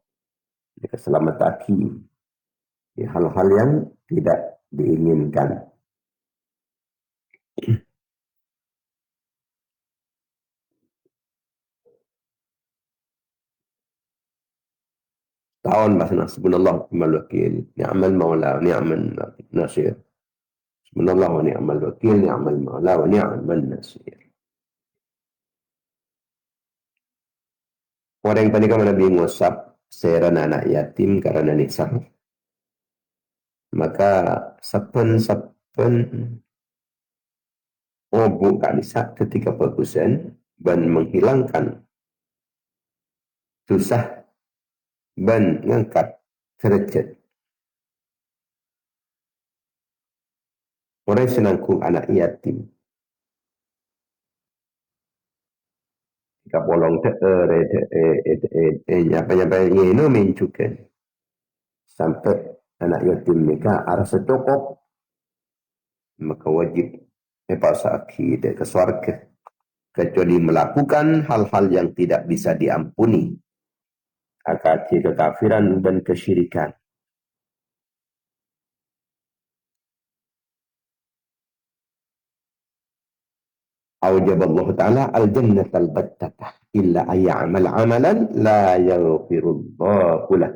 [SPEAKER 1] kita selamat di hal-hal yang tidak diinginkan. Tahun bahasa Hasbunallah wa ni'mal wakil ni'mal maula wa ni'mal nasir. Hasbunallah wa ni'mal wakil ni'mal maula wa ni'mal nasir. Orang yang panika mana ngusap seran anak yatim karena nisah. Maka sapen obuk kanisa ketika bagusan dan menghilangkan susah dan ngangkat derajat. Orang senangkung anak yatim. Jika polong nyapa ini menunjukkan sampai anak yatim mereka arah secokok maka wajib pasaki ke surga kecuali melakukan hal-hal yang tidak bisa diampuni akaki kekafiran dan kesyirikan. أوجب الله تعالى الجنة البتة إلا أن يعمل عملا لا يغفر الله له.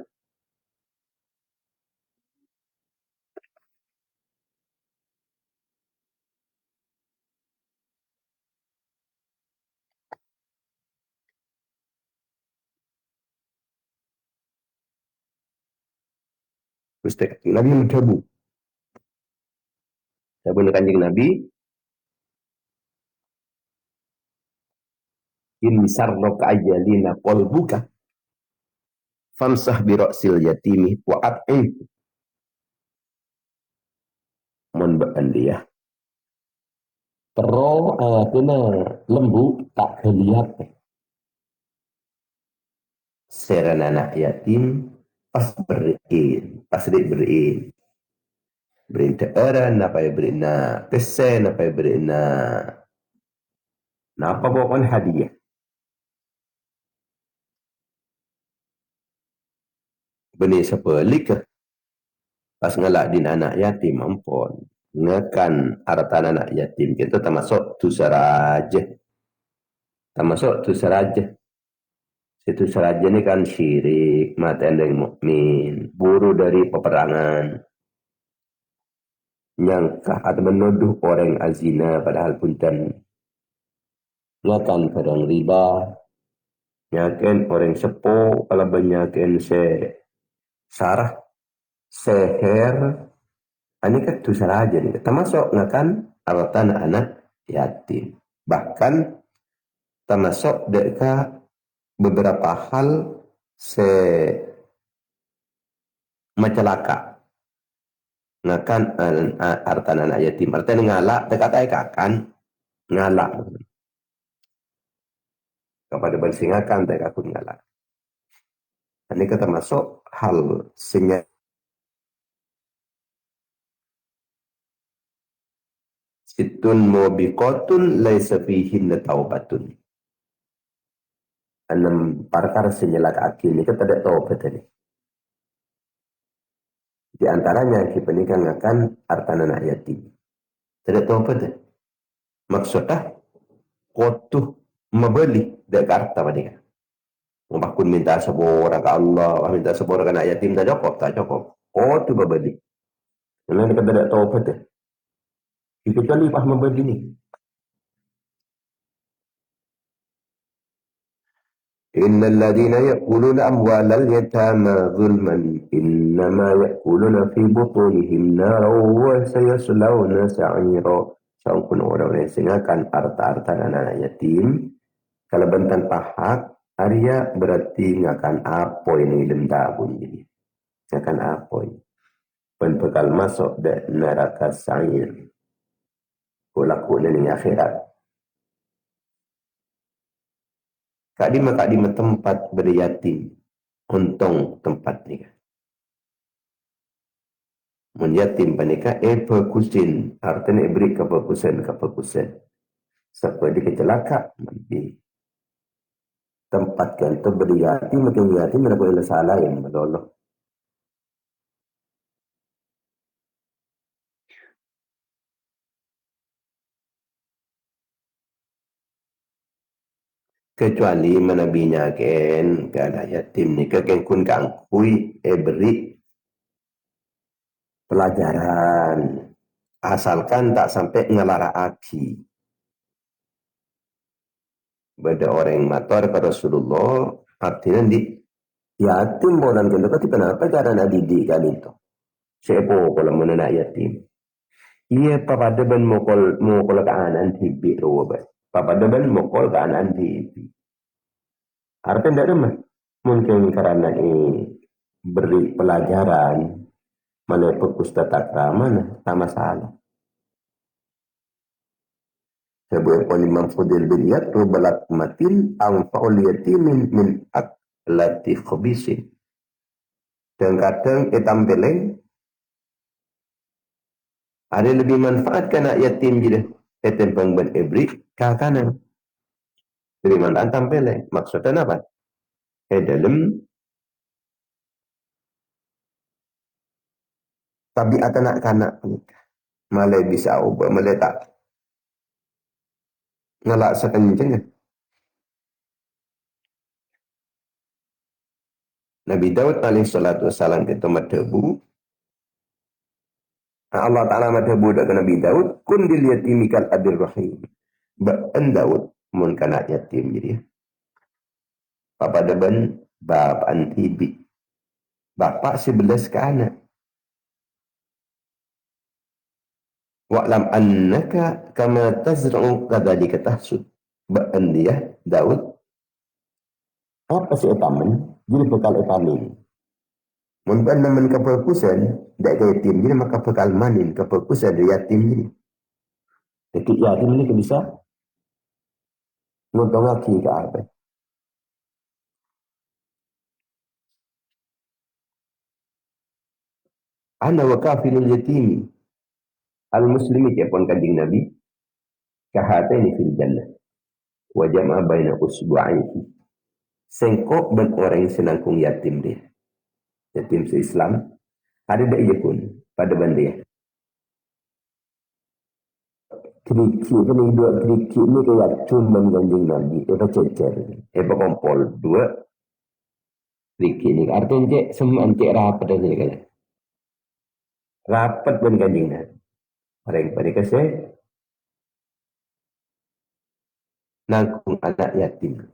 [SPEAKER 1] Ustaz, Nabi mencabu. Sabun kanjeng Nabi, in sarroka ajalina qalbuka famsah bi ra'sil yatimi wa at'im mun ba'an dia. Tero kena lembu tak kelihat. seran anak yatim pas beriin beri teeran apa ya beri na pesen apa ya beri na apa pokoknya hadiah benih sepelik pas ngelak din anak yatim ampun ngekan harta anak yatim kita termasuk tu seraja situ seraja ini kan syirik mata yang mukmin buru dari peperangan nyangka atau menuduh orang azina padahal punten ngekan barang riba nyaken orang sepo kalau banyakin sarah seher ini kan dosa aja nih termasuk ngakan harta anak yatim bahkan termasuk deka beberapa hal se macelaka ngakan harta anak yatim artinya ngalak dekat akan ngalak kepada bersingakan dekat aku ngalak ini kan termasuk hal senyap situn mubiqatun laisa fihinna taubatun enam perkara senyelak akil ini kita tidak taubat ini di antaranya kita pernikahan akan harta anak yatim tidak taubat maksudnya kotuh membeli dari harta mereka bahkan minta sepura ke Allah minta sepura ke anak yatim tak cukup kotuh membeli karena kita tidak taubat kecuali pas membeli ini Innal ladhina ya'kuluna amwalal yatama zulman innama ya'kuluna fi butunihim naran wa sayaslawna sa'ira sampun orang yang singakan harta-harta anak yatim kalau bentan pahak Arya berarti ngakan apa ini denda pun jadi ngakan apa ini pen bekal masuk ke neraka sa'ir kulaku ini akhirat Kak Dima tempat beryatim untung tempat ni mun yatim panika perkusin artinya beri keperkusan seperti kecelaka nanti tempatkan tu beryatim makin yatim mana boleh salah yang meloloh kecuali menabinya ken kada yatim ni ken kun kangkui beri pelajaran asalkan tak sampai ngelara aki beda orang mator ke Rasulullah artinya di yatim bolan kendo kati kenapa cara nak didik kan itu sepo kalau menenak yatim iya papada ben mokol kaanan tibi roba papada ben mokol kaanan tibi artinya tidak mah mungkin karena ini beri pelajaran mana pustaka mana tak masalah sebuah Imam Fudil bin Iyad rubalat matin anfa'ul yatimin min aklati khabisin dan kadang etam beleng ada lebih manfaat kena yatim jadi etam pengben ebrik kakana lebih manfaat tampeleng maksudnya apa dalam tabiat anak-anak malah bisa ubah malah tak ngelak sekenceng Nabi Daud alaihi salatu wassalam kita madhabu Allah Ta'ala madhabu dengan Nabi Daud kun dil yatimikal adir rahim ba'an Daud mun kana yatim jadi Papa deban bab antibi bapak 11 ke anak wa'lam annaka kama tazra'u kadzalika tahsud ba'an dia Daud apa sih etaman jadi bekal etamin mungkin naman keperkusan dak ke yatim jadi maka bekal manin keperkusan dari yatim jadi jadi yatim ini bisa nguntong lagi ke apa Ana wa kafilul yatimi al muslimi pun kanjeng Nabi kahataini fil jannah wa jama'a baina usbu'aihi. Sengkok ben orang yang senangkung yatim dia. Yatim se-Islam ada dak iya pun pada bandia. Keriki ni dua keriki ni kayak cun dan ganjing Nabi. Apa cecer. Apa kompol. Dua keriki ni. Artinya cek semua cek rapat aja kan. Rapat dan ganjing Nabi. Orang pada kasih nangkung anak yatim.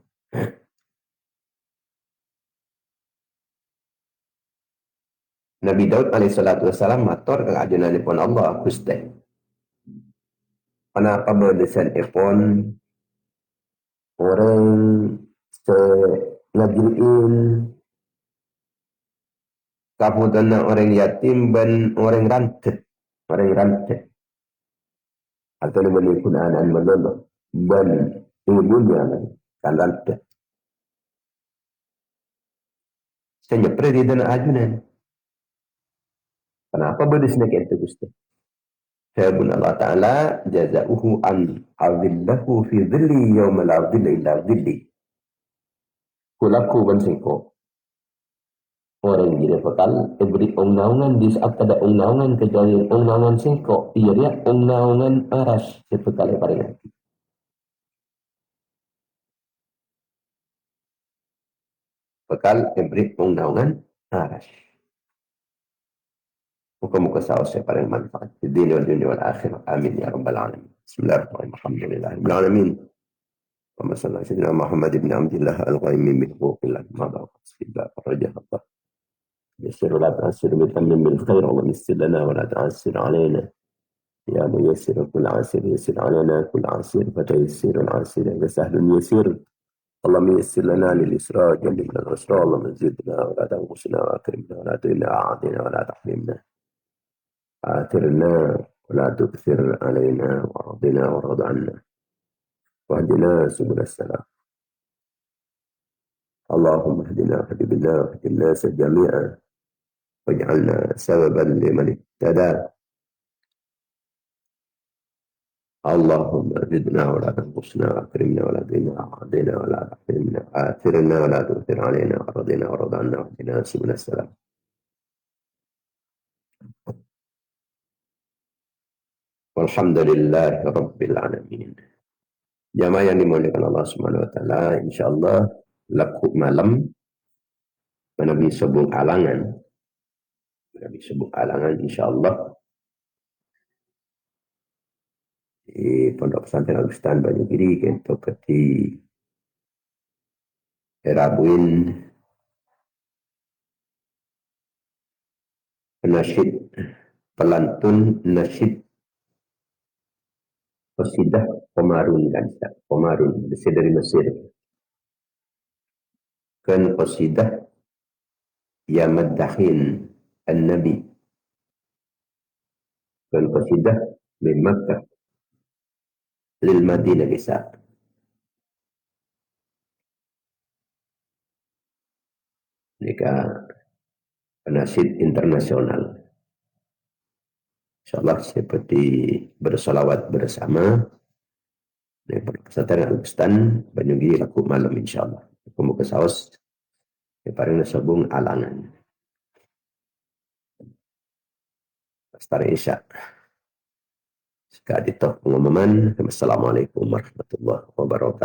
[SPEAKER 1] Nabi Daud alaihissalatu wassalam matur ke ajunan pun Allah Gusti. Kenapa berdesan ipon orang se ngajuin kaputan orang yatim dan orang rantet. Orang rantet. Atau lebih kunaan melolo. Dan ibunya kan rantet. Saya nyepre di dana ajunan. Kenapa berdesan itu Gusti? Sabun Allah Ta'ala jazauhu an azillahu fi dhilli yawma la dhilla illa dhilli. Kulaku ban singko. Orang gila pakal beri ungnaungan di saat ada ungnaungan kecuali ungnaungan singko. Iya dia ungnaungan aras sepekal paling. Pakal beri ungnaungan aras. Muka-muka saus yang paling manfaat di dunia wal akhirah. Amin ya rabbal alamin. Bismillahirrahmanirrahim. Alhamdulillah rabbil alamin. Wa sallallahu sayyidina Muhammad ibn Abdullah al-Qaimi min huquqillah ma ba'as fillah farajah Allah. يسر ولا تعسر وتمم بالخير اللهم يسر لنا ولا تعسر علينا يا ميسر كل عسير يسر علينا كل عسير فتيسير العسير وسهل يسير اللهم يسر لنا للإسراء جنبنا الأسراء اللهم زدنا ولا تنقصنا وأكرمنا ولا تهنا أعطنا ولا تحرمنا آثرنا ولا تكثر علينا وارضنا وارض عنا واهدنا سبل السلام اللهم اهدنا واهد بنا واهد الناس جميعا واجعلنا سببا لمن اهتدى اللهم زدنا ولا تنقصنا واكرمنا ولا تهنا أعطنا ولا تحرمنا آثرنا ولا تؤثر علينا وارضنا وارض عنا واهدنا سبل السلام. Walhamdulillah Rabbil Alamin. Jamaah yang dimuliakan Allah Subhanahu Wa Taala, insyaallah laku malam menabi sebung alangan, insyaallah di Pondok Pesantren Al-Bustan Banyugiri kita peti Rabuin penasyid pelantun nasyid qasidah Qomarun kan Qomarun dari Mesir kan qasidah ya maddahin an-nabi kan qasidah min Makkah lil Madinah bisa nikah penasyid internasional. InsyaAllah seperti bersalawat bersama di Pesantren Al-Bustan Banyugiri laku malam insyaAllah. Muka saus paling sabung alangan. Pastar Isya. Sekali toh pengumuman. Assalamualaikum warahmatullahi wabarakatuh.